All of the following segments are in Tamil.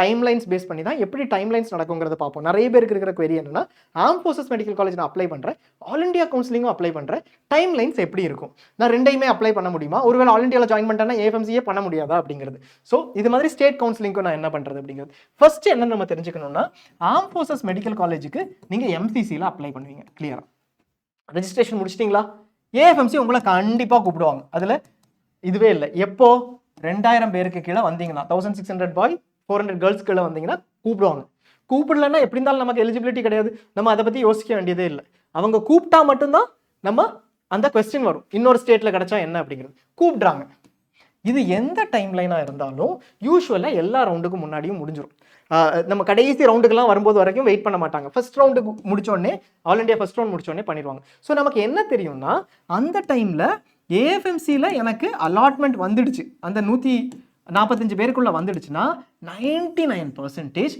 டைம்லைன்ஸ் பேஸ் பண்ணி தான் எப்படி டைம்லைன்ஸ் நடக்குங்கிறத பார்ப்போம். நிறைய பேருக்கு இருக்கிற query என்னன்னா, ஆர்ம் ஃபோர்ஸஸ் மெடிக்கல் காலேஜ் நான் அப்ளை பண்ணுறேன், ஆல் இண்டியா கவுன்சிலிங்கும் அப்ளை பண்ணுறேன், டைம்லைன்ஸ் எப்படி இருக்கும், நான் ரெண்டையுமே அப்ளை பண்ண முடியுமா, ஒருவேளை ஆல் இண்டியாவில் ஜாயின் பண்ணிட்டேன்னா ஏஎஃப்எம்சியே பண்ண முடியாதா அப்படிங்கிறது. ஸோ இது மாதிரி ஸ்டேட் கவுன்சிலிங்க்கும் நான் என்ன பண்ணுறது அப்படிங்கிறது. ஃபர்ஸ்ட் என்ன நம்ம தெரிஞ்சுக்கணும்னா, ஆர்ம் ஃபோர்ஸஸ் மெடிக்கல் காலேஜுக்கு நீங்கள் எம்சிசியில் அப்ளை பண்ணுவீங்க. கிளியரா ரெஜிஸ்ட்ரேஷன் முடிச்சிட்டிங்களா? ஏஎஃப்எம்சி உங்களை கண்டிப்பாக கூப்பிடுவாங்க. அதில் இதுவே இல்லை. எப்போ 2000 பேருக்கு கீழே வந்தீங்கன்னா, 1600 பாய் 400 கேர்ள்ஸ் கீழே வந்தீங்கன்னா கூப்பிடுவாங்க. கூப்பிடலன்னா எப்படி இருந்தாலும் நமக்கு எலிஜிபிலிட்டி கிடையாது, நம்ம அதை பற்றி யோசிக்க வேண்டியதே இல்லை. அவங்க கூப்பிட்டா மட்டும்தான் நம்ம அந்த கொஸ்டின் வரும், இன்னொரு ஸ்டேட்டில் கிடைச்சா என்ன அப்படிங்கிறது. கூப்பிடுறாங்க. இது எந்த டைம்லைனாக இருந்தாலும் யூஸ்வலாக எல்லா ரவுண்டுக்கும் முன்னாடியும் முடிஞ்சிடும். நம்ம கடைசி ரவுண்டுக்கெல்லாம் வரும்போது வரைக்கும் வெயிட் பண்ண மாட்டாங்க. ஃபர்ஸ்ட் ரவுண்டுக்கு முடிச்சோடனே, ஆல் இண்டியா ஃபர்ஸ்ட் ரவுண்ட் முடிச்சோடனே பண்ணிடுவாங்க. ஸோ நமக்கு என்ன தெரியும்னா, அந்த டைமில் ஏஎஃப்எம்சியில் எனக்கு அலாட்மெண்ட் வந்துடுச்சு, அந்த 145 பேருக்குள்ளே வந்துடுச்சுன்னா 99%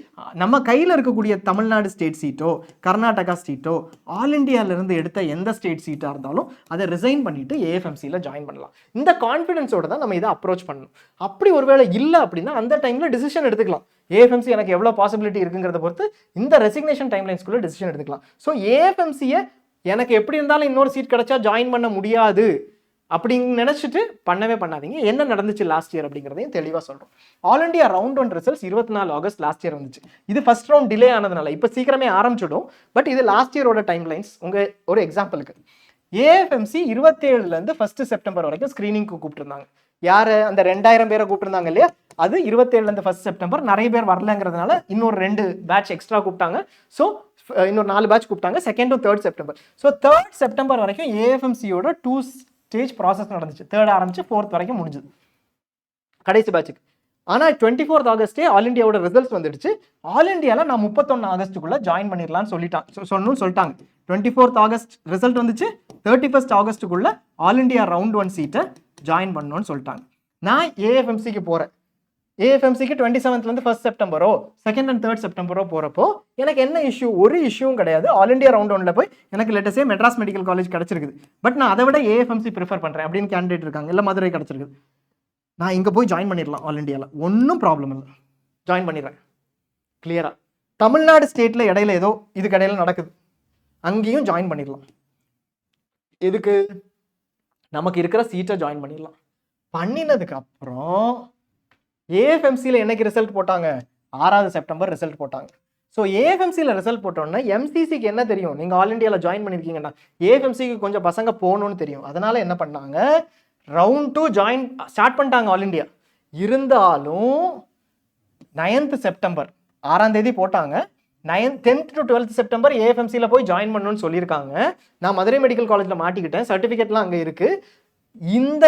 நம்ம கையில் இருக்கக்கூடிய தமிழ்நாடு ஸ்டேட் சீட்டோ கர்நாடகா ஸ்டேட்டோ ஆல் இண்டியாவிலேருந்து எடுத்த எந்த ஸ்டேட் சீட்டாக இருந்தாலும் அதை ரிசைன் பண்ணிவிட்டு ஏஎஃப்எம்சியில் ஜாயின் பண்ணலாம். இந்த கான்ஃபிடென்ஸோட தான் நம்ம இதை அப்ரோச் பண்ணணும். அப்படி ஒருவேளை இல்லை அப்படின்னா அந்த டைமில் டிசிஷன் எடுத்துக்கலாம். ஏஎஃப்எம்சி எனக்கு எவ்வளோ பாசிபிலிட்டி இருக்குங்கிறத பொறுத்து இந்த ரெசிக்னேஷன் டைம்லைன்ஸ்குள்ளே டிசிஷன் எடுத்துக்கலாம். ஸோ ஏஎஃப்எம்சியை எனக்கு எப்படி இருந்தாலும் இன்னொரு சீட் கிடைச்சா ஜாயின் பண்ண முடியாது அப்படின்னு நினச்சிட்டு பண்ணவே பண்ணாதீங்க. என்ன நடந்துச்சு லாஸ்ட் இயர் அப்படிங்கிறதையும் தெளிவாக சொல்கிறோம். All India round 1 results 24 August last year வந்துச்சு. இது ஃபர்ஸ்ட் ரவுண்ட் டிலே ஆனதுனால இப்போ சீக்கிரமே ஆரம்பிச்சிடும். பட் இது லாஸ்ட் இயரோட டைம்லைன்ஸ். உங்கள் ஒரு எக்ஸாம்பிளுக்கு ஏஎஃப்எம்சி 27லேருந்து 1 செப்டம்பர் வரைக்கும் ஸ்க்ரீனிங்க்கு கூப்பிட்டுருந்தாங்க. யார்? அந்த 2000 பேரை கூப்பிட்டுருந்தாங்க இல்லையா, அது 27லேருந்து 1 செப்டம்பர். நிறைய பேர் வரலங்கிறதுனால இன்னொரு 2 பேட்ச் எக்ஸ்ட்ரா கூப்பிட்டாங்க. ஸோ இன்னொரு 4 பேட்ச் கூப்பிட்டாங்க, 2nd to 3rd September. So 3rd September வரைக்கும் ஏஎஃப்எம்சியோட 2 ஸ்டேஜ் ப்ராசஸ் நடந்துச்சு. 3rd ஆரம்பிச்சு 4th வரைக்கும் முடிஞ்சது கடைசி பேட்சுக்கு. ஆனால் 24th ஆகஸ்டே ஆல் இண்டியாவோட ரிசல்ட்ஸ் வந்துடுச்சு. ஆல் இண்டியாவில் நான் 31 ஆகஸ்ட்டுக்குள்ளே ஜாயின் பண்ணிடலான்னு சொல்லிட்டாங்க. 24th ஆகஸ்ட் ரிசல்ட் வந்துச்சு, 31st ஆகஸ்ட்டுக்குள்ளே ஆல் இண்டியா ரவுண்ட் 1 சீட்டை ஜாயின் பண்ணணும்னு சொல்லிட்டாங்க. நான் ஏஎஃப்எம்சிக்கு போகிறேன். ஏஎஃப்எம்சிக்கு 27th 1 செப்டம்பரோ 2nd and 3rd செப்டம்பரோ போகிறப்போ எனக்கு என்ன இஷ்யூ? ஒரு இஷ்யூவும் கிடையாது. ஆல் இண்டியா ரவுண்ட் 1ல போய் எனக்கு லெட்டஸே மெட்ராஸ் மெடிக்கல் காலேஜ் கிடச்சிருக்குது. பட் நான் அதை விட ஏஎஃப்எம்சி ப்ரிஃபர் பண்ணுறேன் அப்படின்னு கேண்டிடேட் இருக்காங்க, இல்லை மதுரை கிடச்சிருக்குது, நான் இங்கே போய் ஜாயின் பண்ணிடலாம். ஆல் இண்டியாவில் ஒன்றும் ப்ராப்ளம் இல்லை, ஜாயின் பண்ணிடுறேன். கிளியராக தமிழ்நாடு ஸ்டேட்டில் இடையில ஏதோ இது கடையில் நடக்குது, அங்கேயும் ஜாயின் பண்ணிடலாம். எதுக்கு? நமக்கு இருக்கிற சீட்டை ஜாயின் பண்ணிடலாம். பண்ணினதுக்கு அப்புறம் ஏஎஃப்எம்சியில் என்னைக்கு ரிசல்ட் போட்டாங்க? 6வது செப்டம்பர் ரிசல்ட் போட்டாங்க. ஸோ ஏஎஃப்எம்சியில் ரிசல்ட் போட்டோன்னா எம்சிசிக்கு என்ன தெரியும், நீங்கள் ஆல் இண்டியாவில் ஜாயின் பண்ணியிருக்கீங்கன்னா ஏஎஃப்எம்சிக்கு கொஞ்சம் பசங்க போகணும்னு தெரியும். அதனால என்ன பண்ணாங்க, ரவுண்ட் 2 ஜாயின் ஸ்டார்ட் பண்ணிட்டாங்க ஆல் இண்டியா. இருந்தாலும் 9th செப்டம்பர் 6ஆம் தேதி போட்டாங்க. 10th to 12th செப்டம்பர் ஏஎஃப்எம்சியில் போய் ஜாயின் பண்ணணும்னு சொல்லியிருக்காங்க. நான் மதுரை மெடிக்கல் காலேஜில் மாட்டிக்கிட்டேன், சர்டிஃபிகேட்லாம் அங்கே இருக்குது. இந்த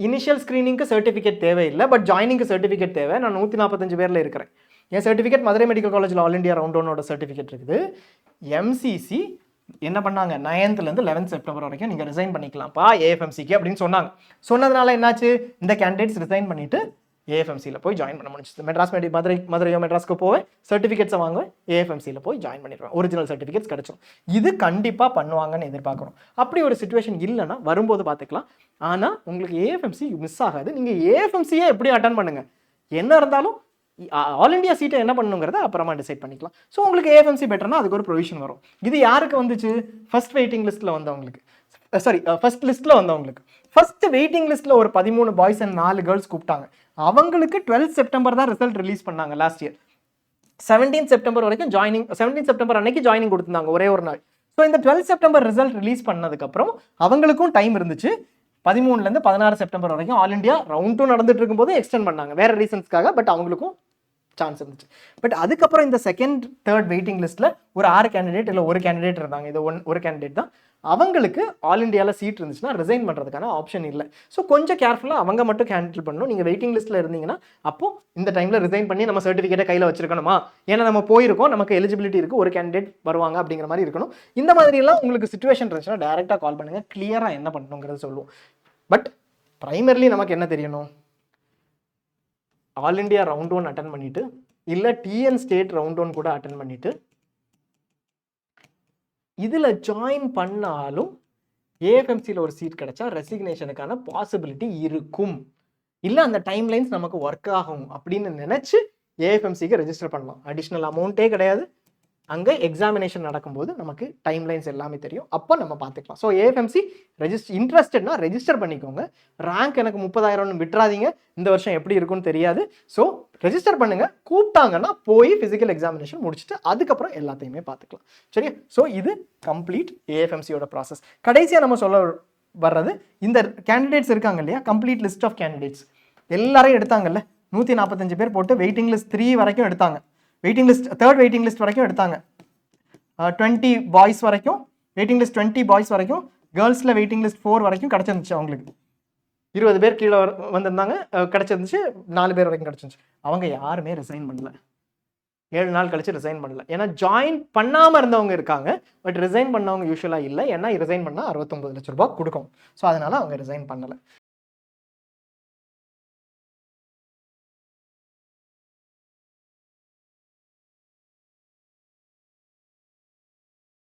இனிஷியல் ஸ்க்ரீனிங்க்கு சர்டிஃபிகேட் தேவையில்லை, பட் ஜாயினிங்க்கு சர்டிஃபிகேட் தேவை. நான் 145 பேரில் இருக்கிறேன். என் சர்டிஃபிகேட் மதுரை மெடிக்கல் காலேஜில் ஆல் இண்டியா ரவுண்ட் 1ஓட சர்டிஃபிகேட் இருக்குது. எம்சிசி என்ன பண்ணாங்க, 9th 11th செப்டம்பர் வரைக்கும் நீங்கள் ரிசைன் பண்ணிக்கலாம்ப்பா ஏஎஃப்எம்சிக்கு அப்படின்னு சொன்னாங்க. சொன்னதுனால என்னாச்சு, இந்த கேண்டிடேட்ஸ் ரிசைன் பண்ணிவிட்டு ஏஎஃப்எம்சியில் போய் ஜாயின் பண்ண முடிஞ்சது. மெட்ராஸ் மதுரையோ மெட்ராஸ்க்கு போவேன், சர்டிஃபிகேட்ஸை வாங்குவேன், ஏஎஃப்எம்சியில் போய் ஜாயின் பண்ணிடுவேன், ஒரிஜினல் சர்டிஃபிகேட்ஸ் கிடச்சிடும். இது கண்டிப்பாக பண்ணுவாங்கன்னு எதிர்பார்க்குறோம். அப்படி ஒரு சுச்சுவேஷன் இல்லைன்னா வரும்போது பார்த்துக்கலாம். ஆனால் உங்களுக்கு ஏஎஃப்எம்சி மிஸ் ஆகாது. நீங்கள் ஏஎஃப்எம்சியை எப்படி அட்டன் பண்ணுங்கள், என்ன இருந்தாலும் ஆல் இண்டியா சீட்டை என்ன பண்ணணுங்கிறத அப்புறமா டிசைட் பண்ணிக்கலாம். ஸோ உங்களுக்கு ஏஎஃப்எம்சி பெட்டர்னா அதுக்கு ஒரு ப்ரொவிஷன் வரும். இது யாருக்கு வந்துச்சு? ஃபர்ஸ்ட் வெயிட்டிங் லிஸ்ட்டில் வந்தவங்களுக்கு, ஃபர்ஸ்ட் லிஸ்ட்டில் வந்தவங்களுக்கு. ஃபர்ஸ்ட் வெயிட்டிங் லிஸ்ட்டில் ஒரு 13 பாய்ஸ் அண்ட் 4 கேர்ள்ஸ் கூப்பிட்டாங்க. அவங்களுக்கு 12th செப்டம்பர் தான் ரிசல்ட் ரிலீஸ் பண்ணாங்க லாஸ்ட் இயர். 17th செப்டம்பர் வரைக்கும் ஜாயினிங், 17th செப்டம்பர் அன்னைக்கு ஜாயினிங் கொடுத்துருந்தாங்க, ஒரே ஒரு நாள். ஸோ இந்த 12th செப்டம்பர் ரிசல்ட் ரிலீஸ் பண்ணதுக்கப்புறம் அவங்களுக்கும் டைம் இருந்துச்சு. 13லேருந்து 16 செப்டம்பர் வரைக்கும் ஆல் இண்டியா ரவுண்ட் 2 நடந்துட்டு இருக்கும்போது எக்ஸ்டெண்ட் பண்ணாங்க வேற ரீசன்ஸ்க்காக. பட் அவங்களுக்கும் சான்ஸ் இருந்துச்சு. பட் அதுக்கப்புறம் இந்த 2nd 3rd வெயிட்டிங் லிஸ்ட்டில் ஒரு 6 கேண்டிடேட் இல்லை ஒரு கேண்டிடேட் இருந்தாங்க. இது ஒரு கேண்டிடேட் தான். அவங்களுக்கு ஆல் இண்டியாவில் சீட் இருந்துச்சுன்னா ரிசைன் பண்ணுறதுக்கான ஆப்ஷன் இல்லை. ஸோ கொஞ்சம் கேர்ஃபுல்லாக அவங்க மட்டும் ஹேண்டில் பண்ணணும். நீங்கள் வெயிட்டிங் லிஸ்ட்டில் இருந்தீங்கன்னா அப்போ இந்த டைமில் ரிசைன் பண்ணி நம்ம சர்டிஃபிகேட்டை கையில் வச்சிருக்கணுமா, ஏன்னா நம்ம போயிருக்கோம், நமக்கு எலிஜிபிலிட்டி இருக்குது, ஒரு கேண்டிடேட் வருவாங்க அப்படிங்கிற மாதிரி இருக்கணும். இந்த மாதிரிலாம் உங்களுக்கு சிச்சுவேஷன் இருந்துச்சுன்னா டேரெக்டாக கால் பண்ணுங்கள், கிளியராக என்ன பண்ணணுங்கிறது சொல்லுவோம். பட் ப்ரைமர்லி நமக்கு என்ன தெரியணும், ஆல் இண்டியா ரவுண்ட் 1 அட்டன் பண்ணிட்டு, இல்லை டிஎன் ஸ்டேட் ரவுண்ட் 1 கூட அட்டன் பண்ணிட்டு, இதில் ஜாயின் பண்ணாலும் ஏஎஃப்எம்சியில் ஒரு சீட் கிடைச்சா ரெசிக்னேஷனுக்கான பாசிபிலிட்டி இருக்கும். இல்லை அந்த டைம்லைன்ஸ் நமக்கு ஒர்க் ஆகும் அப்படின்னு நினச்சி ஏஎஃப்எம்சிக்கு ரெஜிஸ்டர் பண்ணலாம். அடிஷ்னல் அமௌண்ட்டே கிடையாது. அங்கே எக்ஸாமினேஷன் நடக்கும்போது நமக்கு டைம்லைன்ஸ் எல்லாமே தெரியும். அப்போ நம்ம பார்த்துக்கலாம். ஸோ ஏஎஃப்எம்சி இன்ட்ரெஸ்டட்னா ரெஜிஸ்டர் பண்ணிக்கோங்க. ரேங்க் எனக்கு 30,000 விட்டுறாதீங்க. இந்த வருஷம் எப்படி இருக்குன்னு தெரியாது. ஸோ ரெஜிஸ்டர் பண்ணுங்க. கூப்பிட்டாங்கன்னா போய் ஃபிசிக்கல் எக்ஸாமினேஷன் முடிச்சுட்டு அதுக்கப்புறம் எல்லாத்தையுமே பார்த்துக்கலாம். சரியா? ஸோ இது கம்ப்ளீட் ஏஎஃப்எம்சியோட ப்ராசஸ். கடைசியாக நம்ம சொல்ல வர்றது, இந்த கேண்டிடேட்ஸ் இருக்காங்க இல்லையா, கம்ப்ளீட் லிஸ்ட் ஆஃப் கேண்டிடேட்ஸ் எல்லாரையும் எடுத்தாங்கல்ல, 145 பேர் போட்டு வெயிட்டிங் லிஸ்ட் 3 வரைக்கும் எடுத்தாங்க. Waiting list third waiting list வரைக்கும் எடுத்தாங்க. 20 பாய்ஸ் வரைக்கும், வெயிட்டிங் லிஸ்ட் 20 பாய்ஸ் வரைக்கும், கேர்ள்ஸில் வெயிட்டிங் லிஸ்ட் 4 வரைக்கும் கிடச்சிருந்துச்சு. அவங்களுக்கு 20 பேர் கீழே வந்திருந்தாங்க, கிடச்சிருந்துச்சு. 4 பேர் வரைக்கும் கிடச்சிருந்துச்சு. அவங்க யாருமே ரிசைன் பண்ணல. 7 நாள் கழிச்சு ரிசைன் பண்ணல. ஏன்னா ஜாயின் பண்ணாமல் இருந்தவங்க இருக்காங்க, பட் ரிசைன் பண்ணவங்க யூஸ்வலாக இல்லை. ஏன்னா ரிசைன் பண்ணால் 69 லட்ச ரூபாய் கொடுக்கும். ஸோ அதனால அவங்க ரிசைன் பண்ணலை.